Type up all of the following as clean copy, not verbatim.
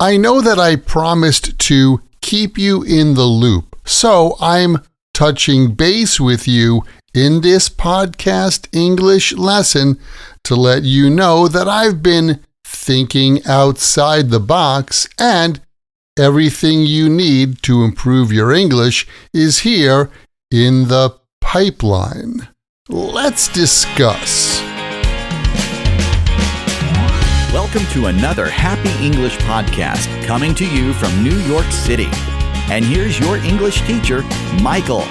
I know that I promised to keep you in the loop, so I'm touching base with you in this podcast English lesson to let you know that I've been thinking outside the box and everything you need to improve your English is here in the pipeline. Let's discuss. Welcome to another Happy English podcast coming to you from New York City. And here's your English teacher, Michael.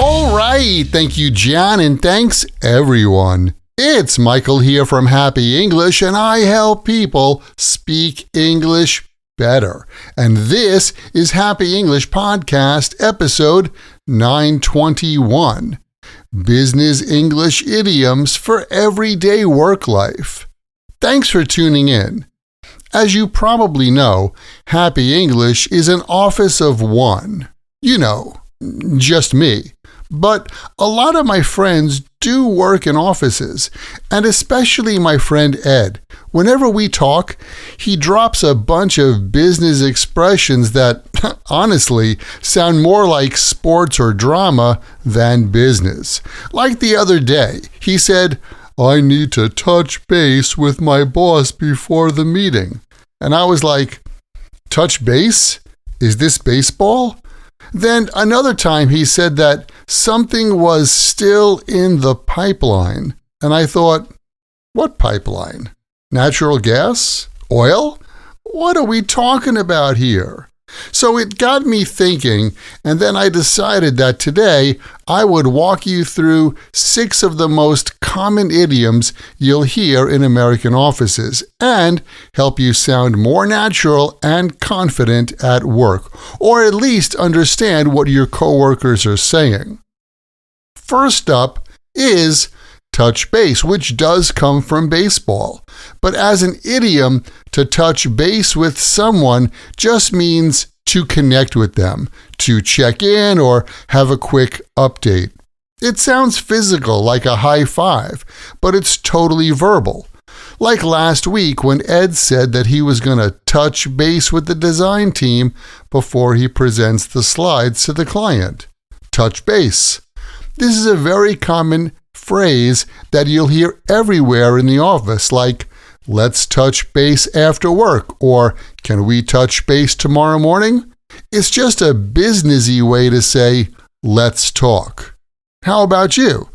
All right, thank you, John, and thanks, everyone. It's Michael here from Happy English, and I help people speak English better. And this is Happy English Podcast, episode 921, Business English Idioms for Everyday Work Life. Thanks for tuning in. As you probably know, Happy English is an office of one. You know, just me. But a lot of my friends do work in offices, and especially my friend Ed. Whenever we talk, he drops a bunch of business expressions that, honestly, sound more like sports or drama than business. Like the other day, he said, "I need to touch base with my boss before the meeting." And I was like, touch base? Is this baseball? Then another time he said that something was still in the pipeline. And I thought, what pipeline? Natural gas? Oil? What are we talking about here? So it got me thinking, and then I decided that today I would walk you through 6 of the most common idioms you'll hear in American offices and help you sound more natural and confident at work, or at least understand what your coworkers are saying. First up is touch base, which does come from baseball. But as an idiom, to touch base with someone just means to connect with them, to check in or have a quick update. It sounds physical, like a high five, but it's totally verbal. Like last week when Ed said that he was going to touch base with the design team before he presents the slides to the client. Touch base. This is a very common phrase that you'll hear everywhere in the office, like, "Let's touch base after work," or "Can we touch base tomorrow morning?" It's just a businessy way to say, "Let's talk." How about you?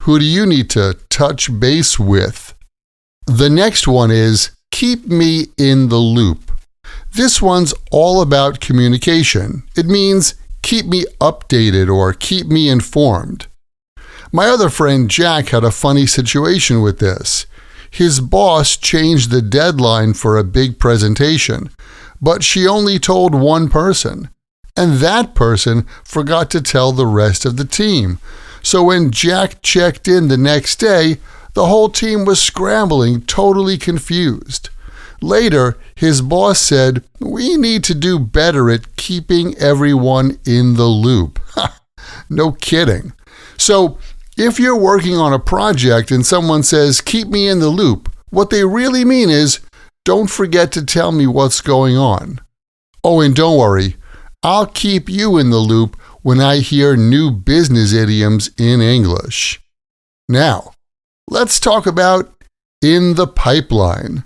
Who do you need to touch base with? The next one is keep me in the loop. This one's all about communication. It means keep me updated or keep me informed. My other friend Jack had a funny situation with this. His boss changed the deadline for a big presentation, but she only told one person, and that person forgot to tell the rest of the team. So when Jack checked in the next day, the whole team was scrambling, totally confused. Later, his boss said, "We need to do better at keeping everyone in the loop." No kidding. So, if you're working on a project and someone says, "Keep me in the loop," what they really mean is, don't forget to tell me what's going on. Oh, and don't worry, I'll keep you in the loop when I hear new business idioms in English. Now, let's talk about in the pipeline.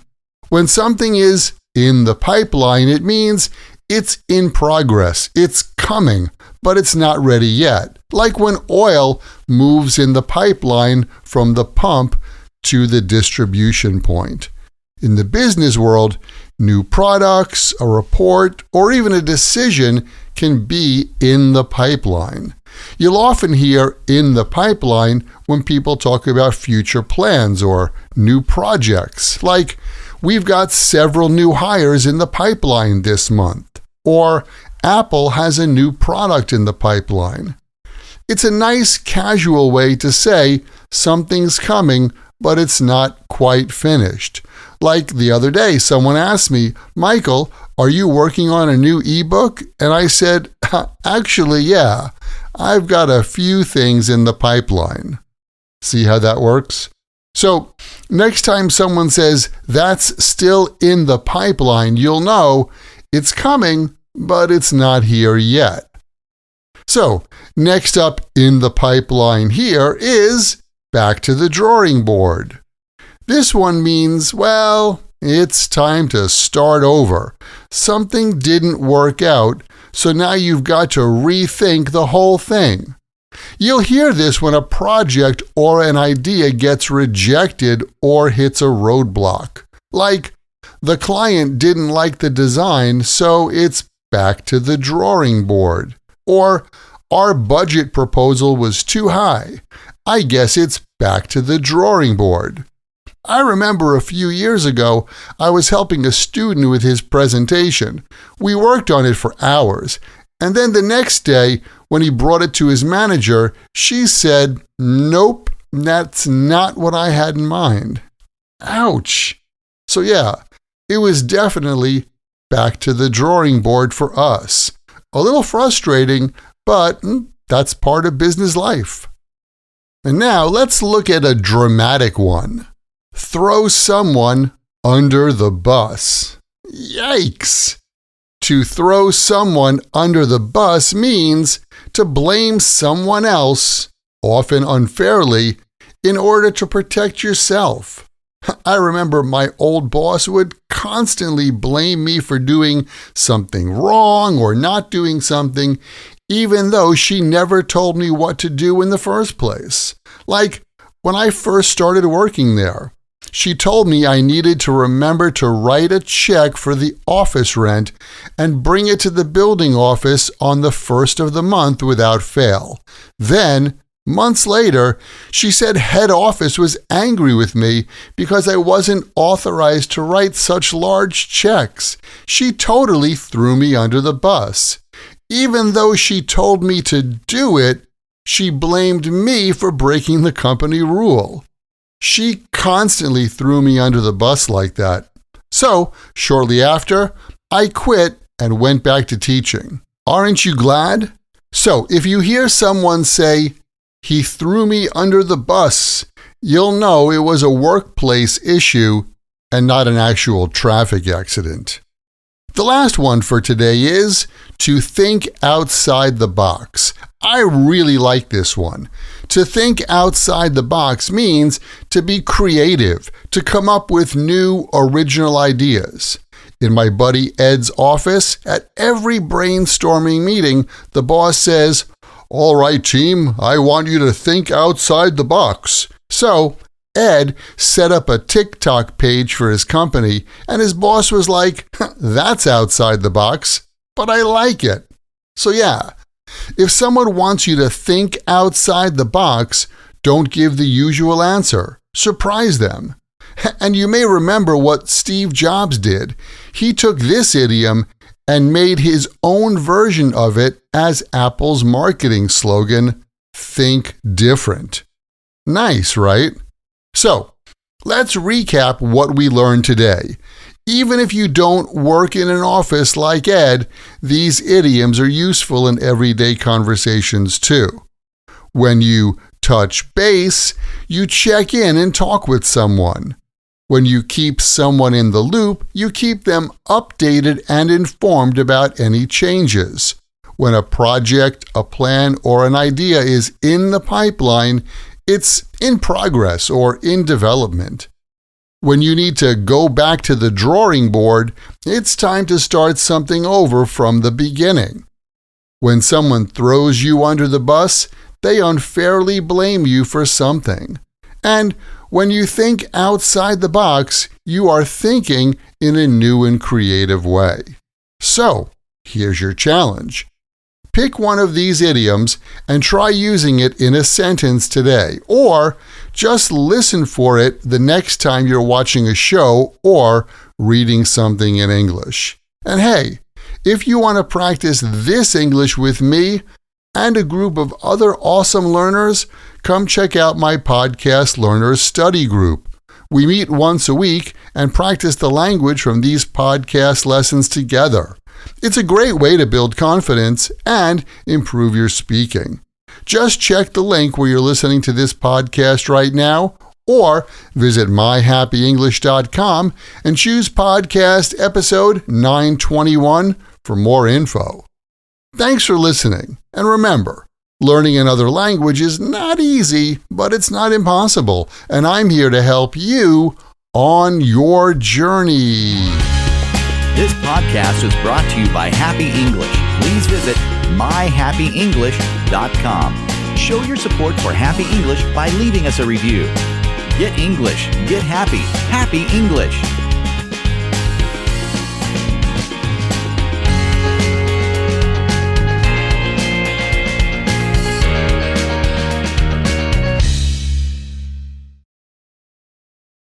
When something is in the pipeline, it means it's in progress, it's coming, but it's not ready yet. Like when oil moves in the pipeline from the pump to the distribution point. In the business world, new products, a report, or even a decision can be in the pipeline. You'll often hear in the pipeline when people talk about future plans or new projects, like we've got several new hires in the pipeline this month, or Apple has a new product in the pipeline. It's a nice casual way to say something's coming, but it's not quite finished. Like the other day, someone asked me, "Michael, are you working on a new ebook?" And I said, "Actually, yeah, I've got a few things in the pipeline." See how that works? So next time someone says that's still in the pipeline, you'll know it's coming, but it's not here yet. So next up in the pipeline here is back to the drawing board. This one means, well, it's time to start over. Something didn't work out, so now you've got to rethink the whole thing. You'll hear this when a project or an idea gets rejected or hits a roadblock. Like, the client didn't like the design, so it's back to the drawing board. Or, our budget proposal was too high. I guess it's back to the drawing board. I remember a few years ago, I was helping a student with his presentation. We worked on it for hours, and then the next day, when he brought it to his manager, she said, "Nope, that's not what I had in mind." Ouch! So yeah, it was definitely back to the drawing board for us. A little frustrating, but that's part of business life. And now let's look at a dramatic one. Throw someone under the bus. Yikes! To throw someone under the bus means to blame someone else, often unfairly, in order to protect yourself. I remember my old boss would constantly blame me for doing something wrong or not doing something, even though she never told me what to do in the first place. Like when I first started working there. She told me I needed to remember to write a check for the office rent and bring it to the building office on the first of the month without fail. Then, months later, she said head office was angry with me because I wasn't authorized to write such large checks. She totally threw me under the bus. Even though she told me to do it, she blamed me for breaking the company rule. She constantly threw me under the bus like that. So, shortly after, I quit and went back to teaching. Aren't you glad? So, if you hear someone say, "He threw me under the bus," you'll know it was a workplace issue and not an actual traffic accident. The last one for today is to think outside the box. I really like this one. To think outside the box means to be creative, to come up with new, original ideas. In my buddy Ed's office, at every brainstorming meeting, the boss says, "All right, team, I want you to think outside the box." So, Ed set up a TikTok page for his company, and his boss was like, "That's outside the box, but I like it." So yeah, if someone wants you to think outside the box, don't give the usual answer. Surprise them. And you may remember what Steve Jobs did. He took this idiom and made his own version of it as Apple's marketing slogan, "Think different." Nice, right? So, let's recap what we learned today. Even if you don't work in an office like Ed, these idioms are useful in everyday conversations too. When you touch base, you check in and talk with someone. When you keep someone in the loop, you keep them updated and informed about any changes. When a project, a plan, or an idea is in the pipeline, it's in progress or in development. When you need to go back to the drawing board, it's time to start something over from the beginning. When someone throws you under the bus, they unfairly blame you for something. And when you think outside the box, you are thinking in a new and creative way. So, here's your challenge. Pick one of these idioms and try using it in a sentence today, or just listen for it the next time you're watching a show or reading something in English. And hey, if you want to practice this English with me and a group of other awesome learners, come check out my Podcast Learners Study Group. We meet once a week and practice the language from these podcast lessons together. It's a great way to build confidence and improve your speaking. Just check the link where you're listening to this podcast right now, Or visit myhappyenglish.com and choose podcast episode 921 for more info. Thanks for listening, and remember, learning another language is not easy, but it's not impossible, and I'm here to help you on your journey. This podcast was brought to you by Happy English. Please visit myhappyenglish.com. Show your support for Happy English by leaving us a review. Get English, get happy, Happy English.